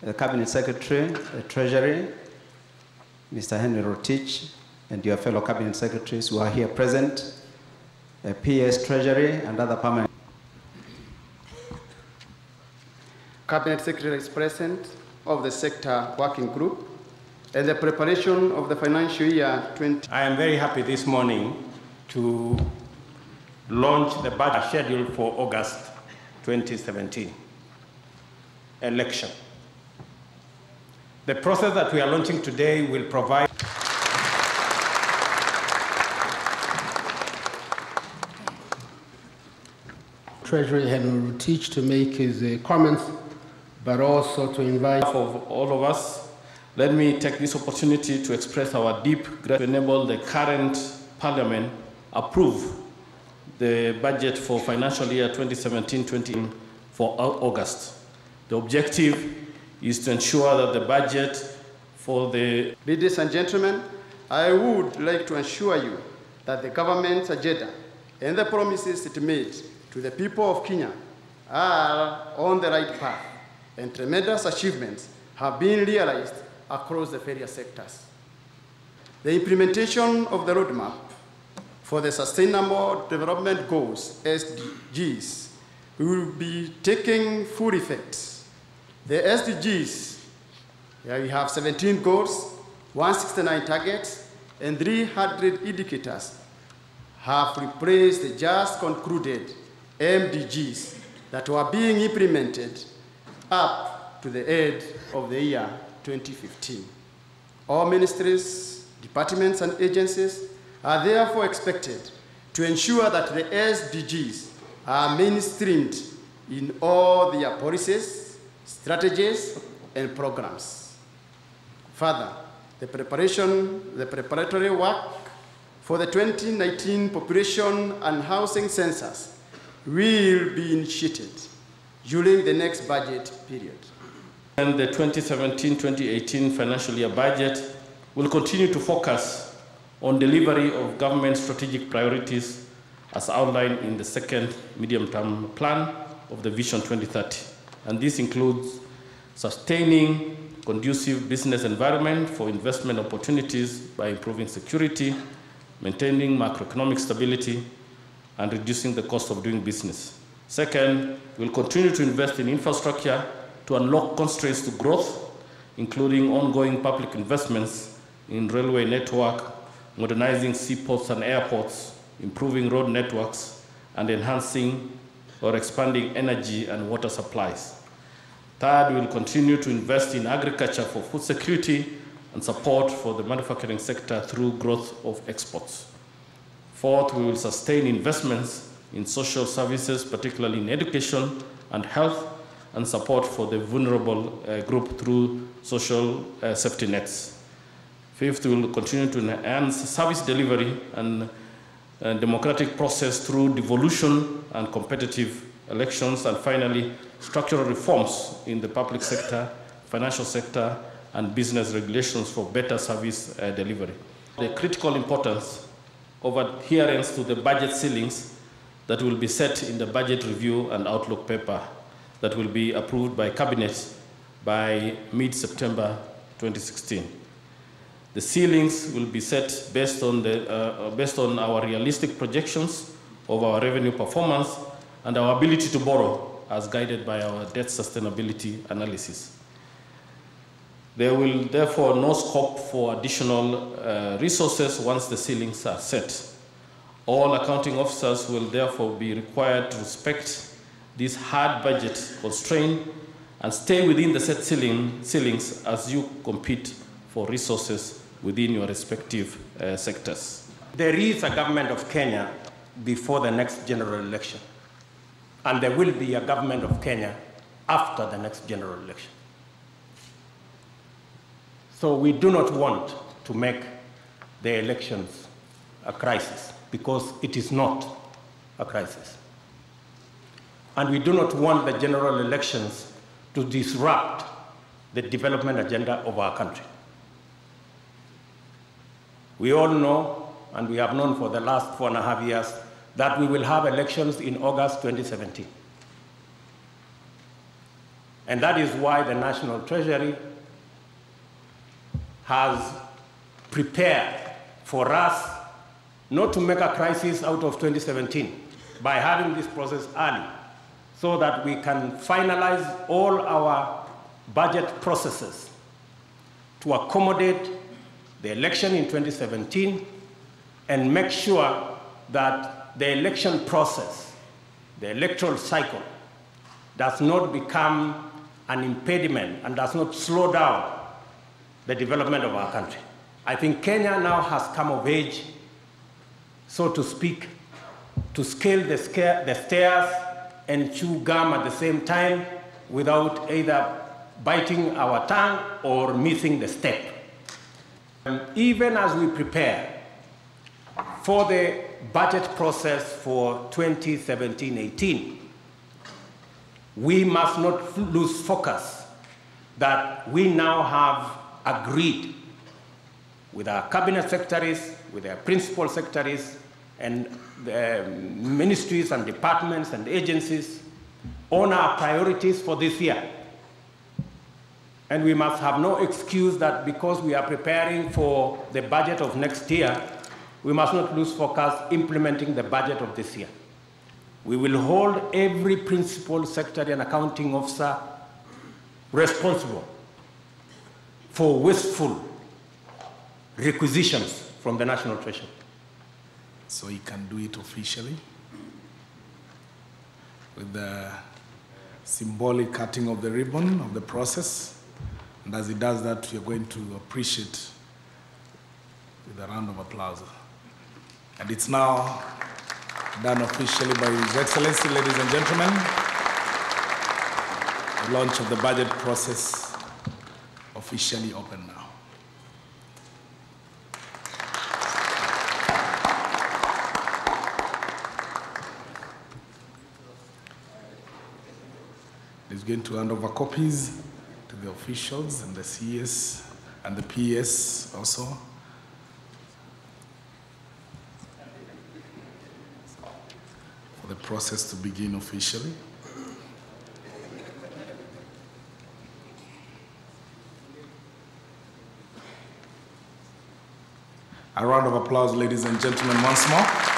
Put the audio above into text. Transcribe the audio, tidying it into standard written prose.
The Cabinet Secretary, the Treasury, Mr. Henry Rotich, and your fellow Cabinet Secretaries who are here present, PS Treasury and other permanent. Cabinet Secretary is present of the sector working group and the preparation of the financial year 20. I am very happy this morning to launch the budget schedule for August 2017 election. The process that we are launching today will provide Treasury Henry Rotich to make his comments, but also to invite of all of us. Let me take this opportunity to express our deep gratitude to enable the current Parliament approve the budget for financial year 2017-2018 for August. The objective is to ensure that the budget for the... Ladies and gentlemen, I would like to assure you that the government's agenda and the promises it made to the people of Kenya are on the right path, and tremendous achievements have been realized across the various sectors. The implementation of the roadmap for the Sustainable Development Goals, SDGs, will be taking full effect. The SDGs, here we have 17 goals, 169 targets, and 300 indicators have replaced the just concluded MDGs that were being implemented up to the end of the year 2015. All ministries, departments, and agencies are therefore expected to ensure that the SDGs are mainstreamed in all their policies, strategies, and programs. Further, the preparatory work for the 2019 population and housing census will be initiated during the next budget period. And the 2017-2018 financial year budget will continue to focus on delivery of government strategic priorities as outlined in the second medium-term plan of the Vision 2030. And this includes sustaining conducive business environment for investment opportunities by improving security, maintaining macroeconomic stability, and reducing the cost of doing business. Second, we'll continue to invest in infrastructure to unlock constraints to growth, including ongoing public investments in railway network, modernizing seaports and airports, improving road networks, and enhancing or expanding energy and water supplies. Third, we will continue to invest in agriculture for food security and support for the manufacturing sector through growth of exports. Fourth, we will sustain investments in social services, particularly in education and health, and support for the vulnerable group through social safety nets. Fifth, we will continue to enhance service delivery and democratic process through devolution and competitive elections. And finally, structural reforms in the public sector, financial sector, and business regulations for better service delivery. The critical importance of adherence to the budget ceilings that will be set in the budget review and outlook paper that will be approved by Cabinet by mid-September 2016. The ceilings will be set based on our realistic projections of our revenue performance and our ability to borrow as guided by our debt sustainability analysis. There will therefore no scope for additional resources once the ceilings are set. All accounting officers will therefore be required to respect this hard budget constraint and stay within the set ceilings as you compete for resources within your respective sectors. There is a government of Kenya before the next general election, and there will be a government of Kenya after the next general election. So we do not want to make the elections a crisis, because it is not a crisis. And we do not want the general elections to disrupt the development agenda of our country. We all know, and we have known for the last 4.5 years, that we will have elections in August 2017. And that is why the National Treasury has prepared for us not to make a crisis out of 2017 by having this process early, so that we can finalize all our budget processes to accommodate the election in 2017 and make sure that the election process, the electoral cycle, does not become an impediment and does not slow down the development of our country. I think Kenya now has come of age, so to speak, to scale the stairs and chew gum at the same time without either biting our tongue or missing the step. Even as we prepare for the budget process for 2017-18, we must not lose focus that we now have agreed with our cabinet secretaries, with our principal secretaries, and the ministries and departments and agencies on our priorities for this year. And we must have no excuse that because we are preparing for the budget of next year, we must not lose focus implementing the budget of this year. We will hold every principal secretary and accounting officer responsible for wasteful requisitions from the National Treasury. So he can do it officially with the symbolic cutting of the ribbon of the process. And as he does that, we are going to appreciate with a round of applause. And it's now done officially by His Excellency, ladies and gentlemen. The launch of the budget process officially open now. He's going to hand over copies to the officials and the CS and the PS also. For the process to begin officially. A round of applause, ladies and gentlemen, once more.